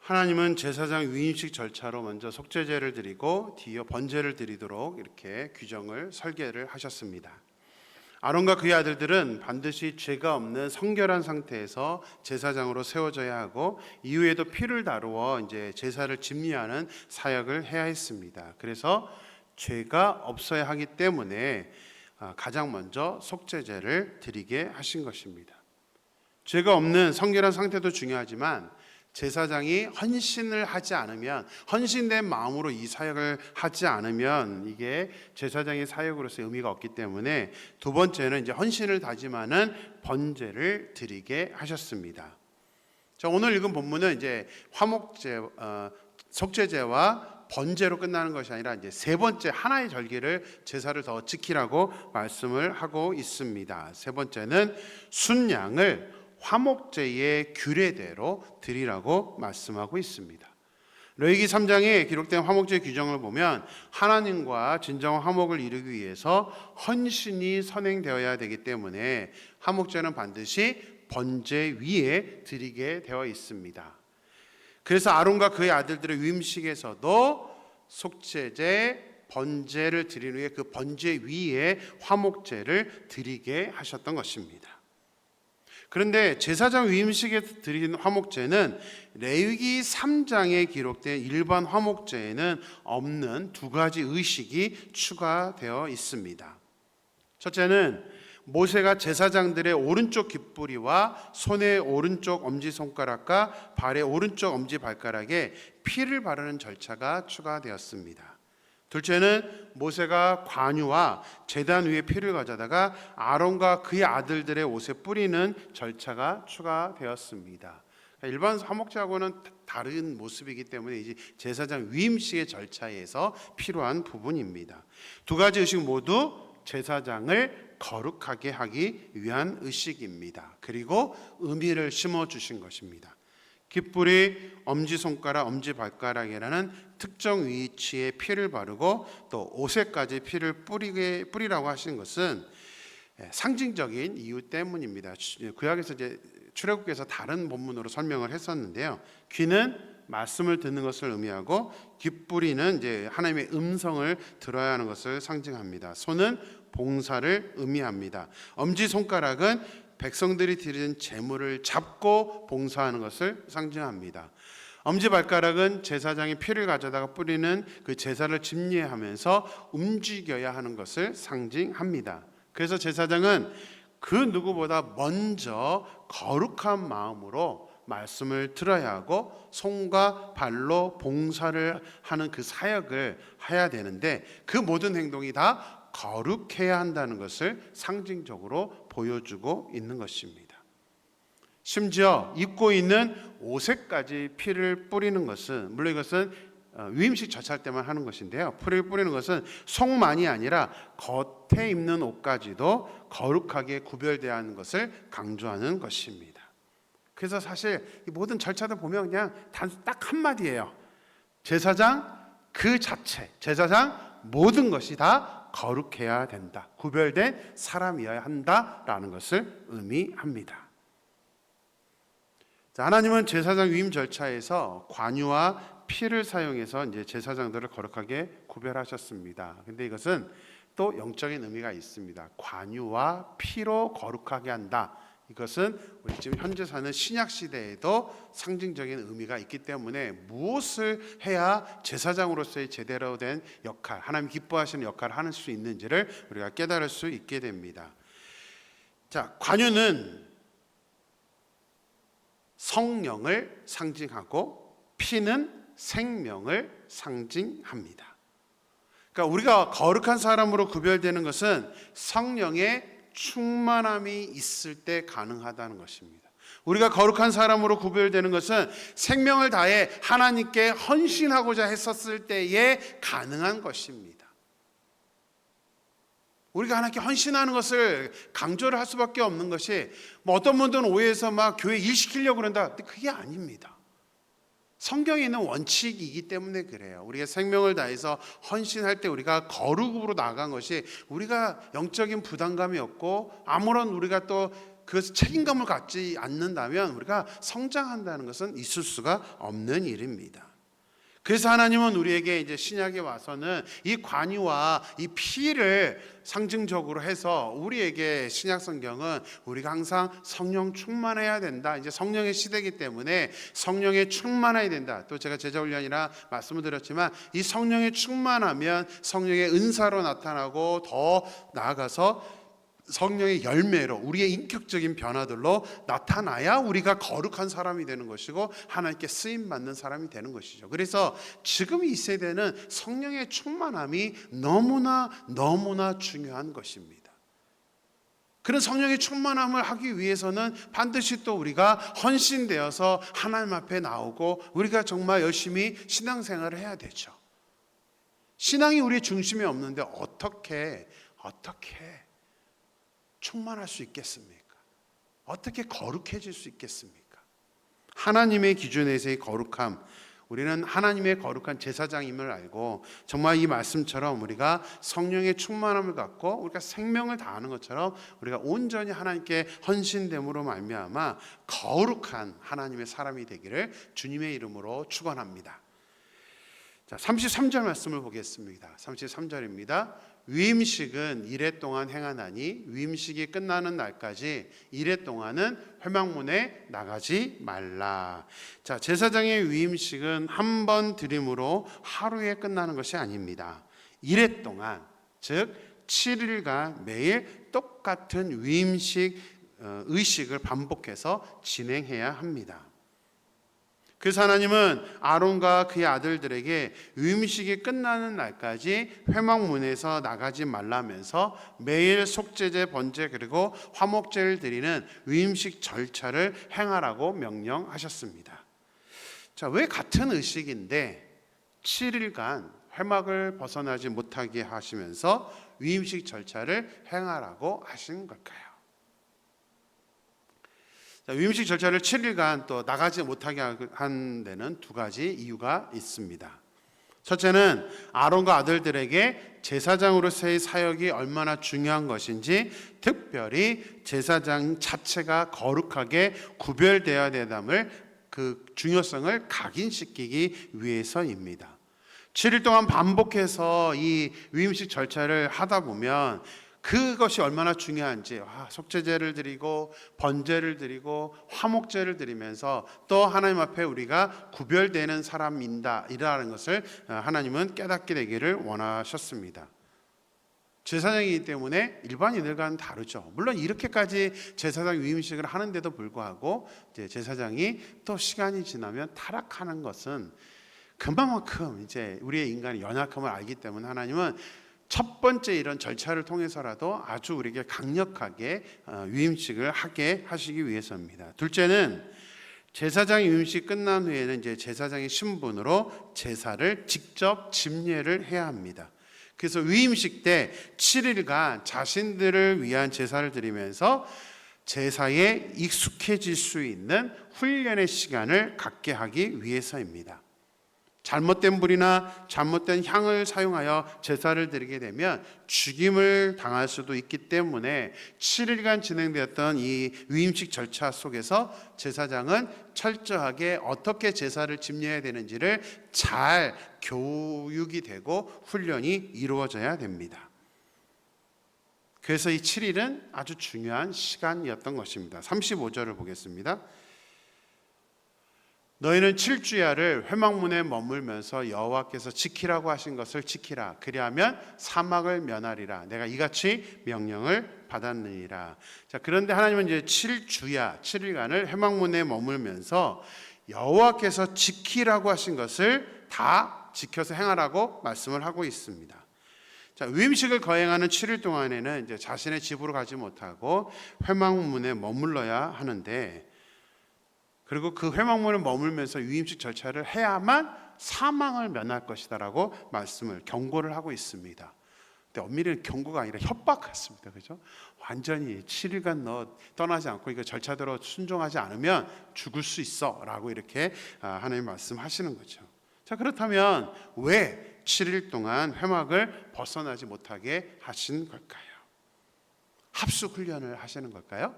하나님은 제사장 위임식 절차로 먼저 속죄제를 드리고 뒤이어 번제를 드리도록 이렇게 규정을 설계를 하셨습니다. 아론과 그의 아들들은 반드시 죄가 없는 성결한 상태에서 제사장으로 세워져야 하고 이후에도 피를 다루어 이제 제사를 집리하는 사역을 해야 했습니다. 그래서 죄가 없어야 하기 때문에 가장 먼저 속죄제를 드리게 하신 것입니다. 죄가 없는 성결한 상태도 중요하지만 제사장이 헌신을 하지 않으면, 헌신된 마음으로 이 사역을 하지 않으면 이게 제사장의 사역으로서 의미가 없기 때문에 두 번째는 이제 헌신을 다짐하는 번제를 드리게 하셨습니다. 자, 오늘 읽은 본문은 이제 속죄제와 번제로 끝나는 것이 아니라 이제 세 번째 하나의 절기를 제사를 더 지키라고 말씀을 하고 있습니다. 세 번째는 순양을 화목제의 규례대로 드리라고 말씀하고 있습니다. 레위기 3장에 기록된 화목제 규정을 보면 하나님과 진정한 화목을 이루기 위해서 헌신이 선행되어야 되기 때문에 화목제는 반드시 번제 위에 드리게 되어 있습니다. 그래서 아론과 그의 아들들의 위임식에서도 속죄제, 번제를 드린 후에 그 번제 위에 화목제를 드리게 하셨던 것입니다. 그런데 제사장 위임식에 드린 화목제는 레위기 3장에 기록된 일반 화목제에는 없는 두 가지 의식이 추가되어 있습니다. 첫째는 모세가 제사장들의 오른쪽 깃뿌리와 손의 오른쪽 엄지손가락과 발의 오른쪽 엄지발가락에 피를 바르는 절차가 추가되었습니다. 둘째는 모세가 관유와 제단 위에 피를 가져다가 아론과 그의 아들들의 옷에 뿌리는 절차가 추가되었습니다. 일반 화목제하고는 다른 모습이기 때문에 이제 제사장 위임식의 절차에서 필요한 부분입니다. 두 가지 의식 모두 제사장을 거룩하게 하기 위한 의식입니다. 그리고 의미를 심어주신 것입니다. 깃뿌리, 엄지손가락, 엄지발가락이라는 특정 위치에 피를 바르고 또 옷에까지 피를 뿌리라고 하시는 것은 상징적인 이유 때문입니다. 구약에서 이제 출애굽기에서 다른 본문으로 설명을 했었는데요. 귀는 말씀을 듣는 것을 의미하고 깃뿌리는 이제 하나님의 음성을 들어야 하는 것을 상징합니다. 손은 봉사를 의미합니다. 엄지손가락은 백성들이 드리는 제물을 잡고 봉사하는 것을 상징합니다. 엄지발가락은 제사장이 피를 가져다가 뿌리는 그 제사를 집례하면서 움직여야 하는 것을 상징합니다. 그래서 제사장은 그 누구보다 먼저 거룩한 마음으로 말씀을 들어야 하고 손과 발로 봉사를 하는 그 사역을 해야 되는데 그 모든 행동이 다 거룩해야 한다는 것을 상징적으로 보여주고 있는 것입니다. 심지어 입고 있는 옷에까지 피를 뿌리는 것은, 물론 이것은 위임식 절차할 때만 하는 것인데요, 피를 뿌리는 것은 속만이 아니라 겉에 입는 옷까지도 거룩하게 구별되어야 하는 것을 강조하는 것입니다. 그래서 사실 이 모든 절차들 보면 그냥 딱 한마디예요. 제사장 그 자체, 제사장 모든 것이 다 거룩해야 된다. 구별된 사람이어야 한다라는 것을 의미합니다. 자, 하나님은 제사장 위임 절차에서 관유와 피를 사용해서 이제 제사장들을 거룩하게 구별하셨습니다. 근데 이것은 또 영적인 의미가 있습니다. 관유와 피로 거룩하게 한다. 이것은 우리 지금 현재 사는 신약 시대에도 상징적인 의미가 있기 때문에 무엇을 해야 제사장으로서의 제대로 된 역할, 하나님 기뻐하시는 역할을 할 수 있는지를 우리가 깨달을 수 있게 됩니다. 자, 관유는 성령을 상징하고 피는 생명을 상징합니다. 그러니까 우리가 거룩한 사람으로 구별되는 것은 성령의 충만함이 있을 때 가능하다는 것입니다. 우리가 거룩한 사람으로 구별되는 것은 생명을 다해 하나님께 헌신하고자 했었을 때에 가능한 것입니다. 우리가 하나님께 헌신하는 것을 강조를 할 수밖에 없는 것이, 어떤 분들은 오해해서 막 교회 일시키려고 그런다. 근데 그게 아닙니다. 성경에 있는 원칙이기 때문에 그래요. 우리가 생명을 다해서 헌신할 때 우리가 거룩으로 나아간 것이 우리가 영적인 부담감이 없고 아무런 우리가 또 그것을 책임감을 갖지 않는다면 우리가 성장한다는 것은 있을 수가 없는 일입니다. 그래서 하나님은 우리에게 이제 신약에 와서는 이 관유와 이 피를 상징적으로 해서 우리에게 신약 성경은 우리가 항상 성령 충만해야 된다. 이제 성령의 시대이기 때문에 성령에 충만해야 된다. 또 제가 제자 훈련이라 말씀을 드렸지만 이 성령에 충만하면 성령의 은사로 나타나고 더 나아가서 성령의 열매로 우리의 인격적인 변화들로 나타나야 우리가 거룩한 사람이 되는 것이고 하나님께 쓰임받는 사람이 되는 것이죠. 그래서 지금 이 세대는 성령의 충만함이 너무나 중요한 것입니다. 그런 성령의 충만함을 하기 위해서는 반드시 또 우리가 헌신되어서 하나님 앞에 나오고 우리가 정말 열심히 신앙생활을 해야 되죠. 신앙이 우리의 중심에 없는데 어떻게 충만할 수 있겠습니까? 어떻게 거룩해질 수 있겠습니까? 하나님의 기준에서의 거룩함, 우리는 하나님의 거룩한 제사장임을 알고 정말 이 말씀처럼 우리가 성령의 충만함을 갖고 우리가 생명을 다하는 것처럼 우리가 온전히 하나님께 헌신됨으로 말미암아 거룩한 하나님의 사람이 되기를 주님의 이름으로 축원합니다. 자, 33절 말씀을 보겠습니다. 33절입니다. 위임식은 이레 동안 행하나니 위임식이 끝나는 날까지 이레 동안은 회막문에 나가지 말라. 자, 제사장의 위임식은 한 번 드림으로 하루에 끝나는 것이 아닙니다. 이레 동안, 즉 7일간 매일 똑같은 위임식 의식을 반복해서 진행해야 합니다. 그래서 하나님은 아론과 그의 아들들에게 위임식이 끝나는 날까지 회막문에서 나가지 말라면서 매일 속죄제, 번제 그리고 화목제를 드리는 위임식 절차를 행하라고 명령하셨습니다. 자, 왜 같은 의식인데 7일간 회막을 벗어나지 못하게 하시면서 위임식 절차를 행하라고 하신 걸까요? 위임식 절차를 7일간 또 나가지 못하게 한 데는 두 가지 이유가 있습니다. 첫째는 아론과 아들들에게 제사장으로서의 사역이 얼마나 중요한 것인지, 특별히 제사장 자체가 거룩하게 구별되어야 된다는 그 중요성을 각인시키기 위해서입니다. 7일 동안 반복해서 이 위임식 절차를 하다 보면 그것이 얼마나 중요한지, 속죄제를 드리고 번제를 드리고 화목제를 드리면서 또 하나님 앞에 우리가 구별되는 사람이다 이라는 것을 하나님은 깨닫게 되기를 원하셨습니다. 제사장이기 때문에 일반인들과는 다르죠. 물론 이렇게까지 제사장 위임식을 하는데도 불구하고 이제 제사장이 또 시간이 지나면 타락하는 것은 그만큼 이제 우리의 인간의 연약함을 알기 때문에 하나님은 첫 번째 이런 절차를 통해서라도 아주 우리에게 강력하게 위임식을 하게 하시기 위해서입니다. 둘째는 제사장 위임식 끝난 후에는 이제 제사장의 신분으로 제사를 직접 집례를 해야 합니다. 그래서 위임식 때 7일간 자신들을 위한 제사를 드리면서 제사에 익숙해질 수 있는 훈련의 시간을 갖게 하기 위해서입니다. 잘못된 불이나 잘못된 향을 사용하여 제사를 드리게 되면 죽임을 당할 수도 있기 때문에 7일간 진행되었던 이 위임식 절차 속에서 제사장은 철저하게 어떻게 제사를 집례해야 되는지를 잘 교육이 되고 훈련이 이루어져야 됩니다. 그래서 이 7일은 아주 중요한 시간이었던 것입니다. 35절을 보겠습니다. 너희는 7주야를 회막문에 머물면서 여호와께서 지키라고 하신 것을 지키라. 그리하면 사막을 면하리라. 내가 이같이 명령을 받았느니라. 자, 그런데 하나님은 이제 7주야, 7일간을 회막문에 머물면서 여호와께서 지키라고 하신 것을 다 지켜서 행하라고 말씀을 하고 있습니다. 자, 위임식을 거행하는 7일 동안에는 이제 자신의 집으로 가지 못하고 회막문에 머물러야 하는데, 그리고 그 회막문을 머물면서 위임식 절차를 해야만 사망을 면할 것이다라고 말씀을 경고를 하고 있습니다. 근데 엄밀히 경고가 아니라 협박 같습니다. 그죠? 완전히 7일간 너 떠나지 않고 이거 절차대로 순종하지 않으면 죽을 수 있어라고 이렇게 하나님 말씀하시는 거죠. 자, 그렇다면 왜 7일 동안 회막을 벗어나지 못하게 하신 걸까요? 합숙 훈련을 하시는 걸까요?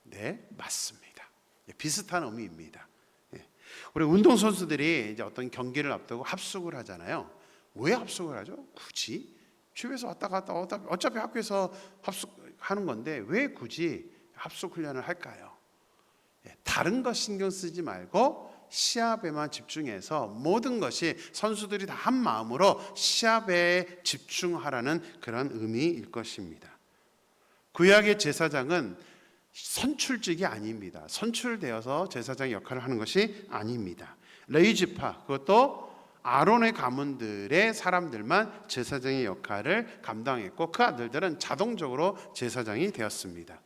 네, 맞습니다. 비슷한 의미입니다. 우리 운동선수들이 이제 어떤 경기를 앞두고 합숙을 하잖아요. 왜 합숙을 하죠? 굳이 집에서 왔다 갔다 어차피 학교에서 합숙하는 건데 왜 굳이 합숙 훈련을 할까요? 다른 것 신경 쓰지 말고 시합에만 집중해서 모든 것이 선수들이 다 한 마음으로 시합에 집중하라는 그런 의미일 것입니다. 구약의 제사장은 선출직이 아닙니다. 선출되어서 제사장의 역할을 하는 것이 아닙니다. 레위지파, 그것도 아론의 가문들의 사람들만 제사장의 역할을 감당했고 그 아들들은 자동적으로 제사장이 되었습니다.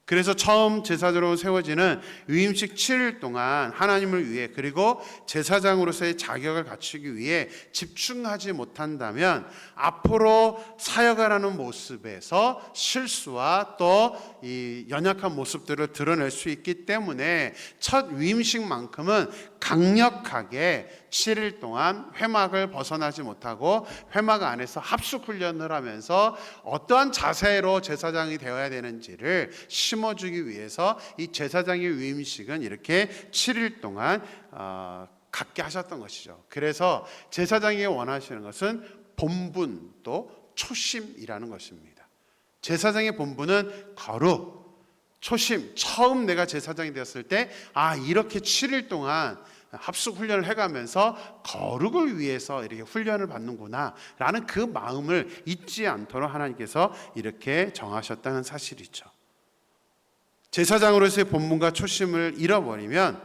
그래서 처음 제사장으로 세워지는 위임식 7일 동안 하나님을 위해 그리고 제사장으로서의 자격을 갖추기 위해 집중하지 못한다면 앞으로 사역하라는 모습에서 실수와 또 이 연약한 모습들을 드러낼 수 있기 때문에 첫 위임식만큼은 강력하게 7일 동안 회막을 벗어나지 못하고 회막 안에서 합숙 훈련을 하면서 어떠한 자세로 제사장이 되어야 되는지를 심어주기 위해서 이 제사장의 위임식은 이렇게 7일 동안 갖게 하셨던 것이죠. 그래서 제사장이 원하시는 것은 본분 또 초심이라는 것입니다. 제사장의 본분은 거룩, 초심. 처음 내가 제사장이 되었을 때 이렇게 7일 동안 합숙 훈련을 해가면서 거룩을 위해서 이렇게 훈련을 받는구나 라는 그 마음을 잊지 않도록 하나님께서 이렇게 정하셨다는 사실이죠. 제사장으로서의 본분과 초심을 잃어버리면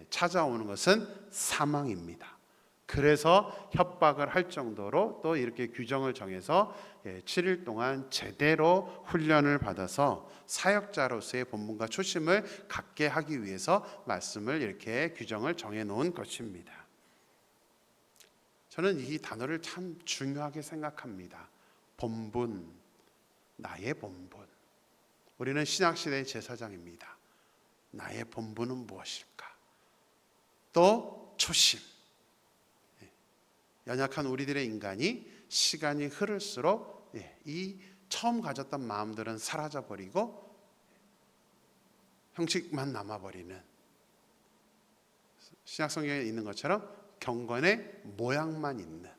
찾아오는 것은 사망입니다. 그래서 협박을 할 정도로 또 이렇게 규정을 정해서 7일 동안 제대로 훈련을 받아서 사역자로서의 본분과 초심을 갖게 하기 위해서 말씀을 이렇게 규정을 정해 놓은 것입니다. 저는 이 단어를 참 중요하게 생각합니다. 본분, 나의 본분. 우리는 신약시대의 제사장입니다. 나의 본분은 무엇일까? 또 초심. 연약한 우리들의 인간이 시간이 흐를수록 이 처음 가졌던 마음들은 사라져버리고 형식만 남아버리는, 신약성경에 있는 것처럼 경건의 모양만 있는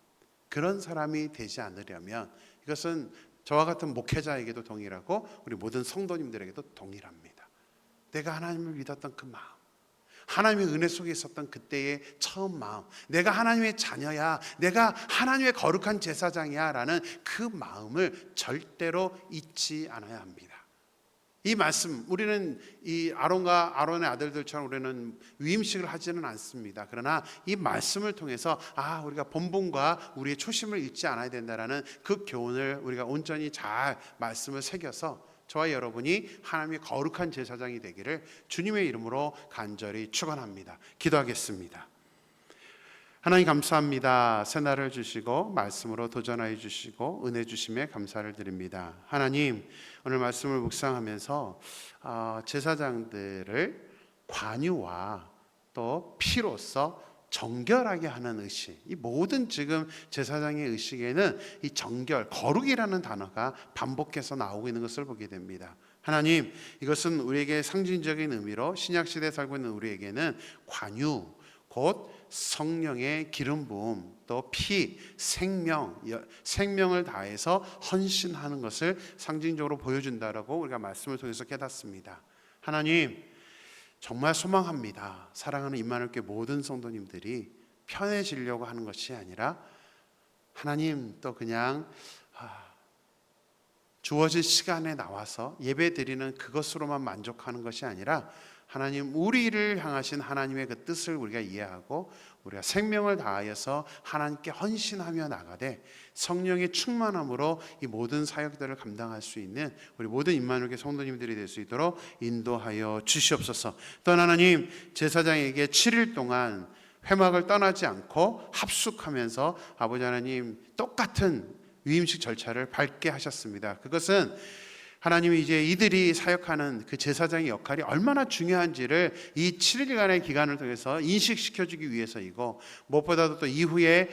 그런 사람이 되지 않으려면 이것은 저와 같은 목회자에게도 동일하고 우리 모든 성도님들에게도 동일합니다. 내가 하나님을 믿었던 그 마음, 하나님의 은혜 속에 있었던 그때의 처음 마음, 내가 하나님의 자녀야, 내가 하나님의 거룩한 제사장이야 라는 그 마음을 절대로 잊지 않아야 합니다. 이 말씀, 우리는 이 아론과 아론의 아들들처럼 우리는 위임식을 하지는 않습니다. 그러나 이 말씀을 통해서 우리가 본분과 우리의 초심을 잊지 않아야 된다라는 그 교훈을 우리가 온전히 잘 말씀을 새겨서 저와 여러분이 하나님의 거룩한 제사장이 되기를 주님의 이름으로 간절히 축원합니다. 기도하겠습니다. 하나님 감사합니다. 새날을 주시고 말씀으로 도전하여 주시고 은혜 주심에 감사를 드립니다. 하나님, 오늘 말씀을 묵상하면서 제사장들을 관유와 또 피로써 정결하게 하는 의식, 이 모든 지금 제사장의 의식에는 이 정결, 거룩이라는 단어가 반복해서 나오고 있는 것을 보게 됩니다. 하나님, 이것은 우리에게 상징적인 의미로 신약시대에 살고 있는 우리에게는 관유, 곧 성령의 기름 부음, 또 피, 생명을 다해서 헌신하는 것을 상징적으로 보여준다라고 우리가 말씀을 통해서 깨닫습니다. 하나님, 정말 소망합니다. 사랑하는 임마누엘교회 모든 성도님들이 편해지려고 하는 것이 아니라 하나님 또 그냥 주어진 시간에 나와서 예배 드리는 그것으로만 만족하는 것이 아니라 하나님, 우리를 향하신 하나님의 그 뜻을 우리가 이해하고 우리가 생명을 다하여서 하나님께 헌신하며 나가되 성령의 충만함으로 이 모든 사역들을 감당할 수 있는 우리 모든 임마누엘교회 성도님들이 될 수 있도록 인도하여 주시옵소서. 또 하나님, 제사장에게 7일 동안 회막을 떠나지 않고 합숙하면서 아버지 하나님 똑같은 위임식 절차를 밟게 하셨습니다. 그것은 하나님이 이제 이들이 사역하는 그 제사장의 역할이 얼마나 중요한지를 이 7일간의 기간을 통해서 인식시켜주기 위해서이고, 무엇보다도 또 이후에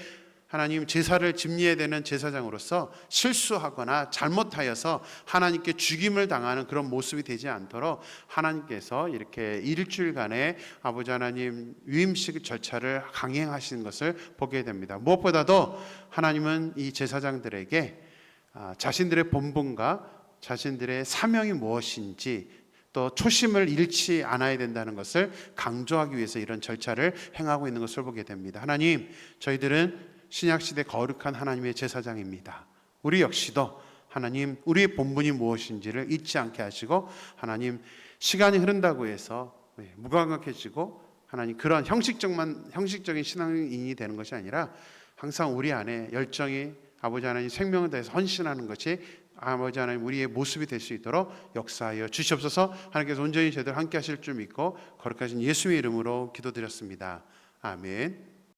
하나님 제사를 집리해야 되는 제사장으로서 실수하거나 잘못하여서 하나님께 죽임을 당하는 그런 모습이 되지 않도록 하나님께서 이렇게 일주일간의 아버지 하나님 위임식 절차를 강행하시는 것을 보게 됩니다. 무엇보다도 하나님은 이 제사장들에게 자신들의 본분과 자신들의 사명이 무엇인지 또 초심을 잃지 않아야 된다는 것을 강조하기 위해서 이런 절차를 행하고 있는 것을 보게 됩니다. 하나님, 저희들은 신약시대 거룩한 하나님의 제사장입니다. 우리 역시도 하나님 우리의 본분이 무엇인지를 잊지 않게 하시고 하나님 시간이 흐른다고 해서 무감각해지고 하나님 그런 형식적인 신앙인이 되는 것이 아니라 항상 우리 안에 열정이 아버지 하나님 생명을 다해서 헌신하는 것이 아버지 하나님 우리의 모습이 될 수 있도록 역사하여 주시옵소서. 하나님께서 온전히 저희들 함께 하실 줄 믿고 거룩하신 예수의 이름으로 기도드렸습니다. 아멘.